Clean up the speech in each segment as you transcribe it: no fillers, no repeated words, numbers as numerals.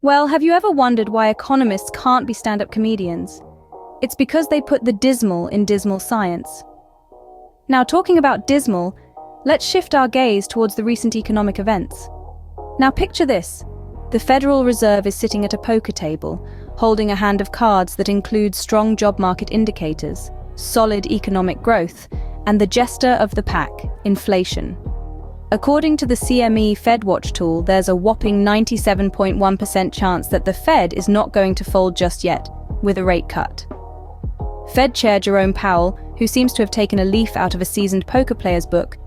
Well, have you ever wondered why economists can't be stand-up comedians? It's because they put the dismal in dismal science. Now, talking about dismal, let's shift our gaze towards the recent economic events. Now picture this. The Federal Reserve is sitting at a poker table, holding a hand of cards that includes strong job market indicators, solid economic growth, and the jester of the pack, inflation. According to the CME FedWatch tool, there's a whopping 97.1% chance that the Fed is not going to fold just yet, with a rate cut. Fed Chair Jerome Powell, who seems to have taken a leaf out of a seasoned poker player's book,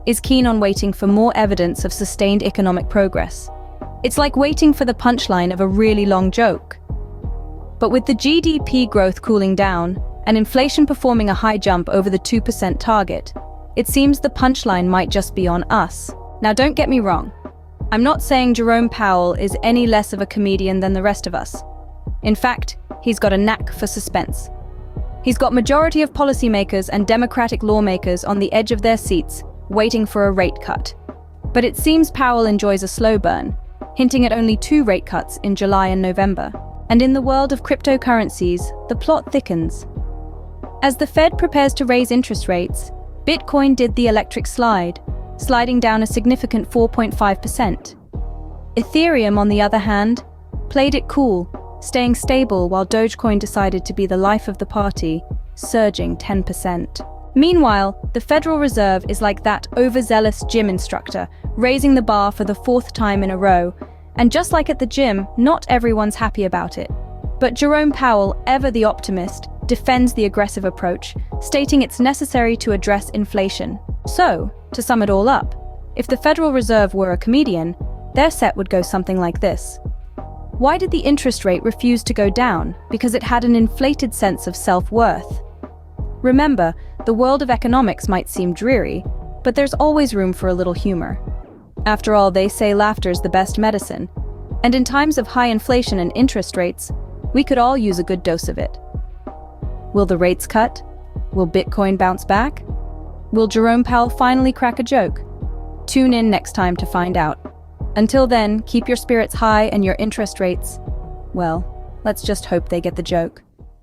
is keen on waiting for more evidence of sustained economic progress. It's like waiting for the punchline of a really long joke. But with the GDP growth cooling down, and inflation performing a high jump over the 2% target, it seems the punchline might just be on us. Now don't get me wrong. I'm not saying Jerome Powell is any less of a comedian than the rest of us. In fact, he's got a knack for suspense. He's got majority of policymakers and Democratic lawmakers on the edge of their seats, waiting for a rate cut. But it seems Powell enjoys a slow burn, hinting at only 2 rate cuts in July and November. And in the world of cryptocurrencies, the plot thickens. As the Fed prepares to raise interest rates, Bitcoin did the electric slide, sliding down a significant 4.5%. Ethereum, on the other hand, played it cool, staying stable while Dogecoin decided to be the life of the party, surging 10%. Meanwhile, the Federal Reserve is like that overzealous gym instructor, raising the bar for the 4th time in a row, and just like at the gym, not everyone's happy about it. But Jerome Powell, ever the optimist, defends the aggressive approach, stating it's necessary to address inflation. So, to sum it all up, if the Federal Reserve were a comedian, their set would go something like this. Why did the interest rate refuse to go down? Because it had an inflated sense of self-worth. Remember, the world of economics might seem dreary, but there's always room for a little humor. After all, they say laughter's the best medicine, and in times of high inflation and interest rates, we could all use a good dose of it. Will the rates cut? Will Bitcoin bounce back? Will Jerome Powell finally crack a joke? Tune in next time to find out. Until then, keep your spirits high and your interest rates, well, let's just hope they get the joke.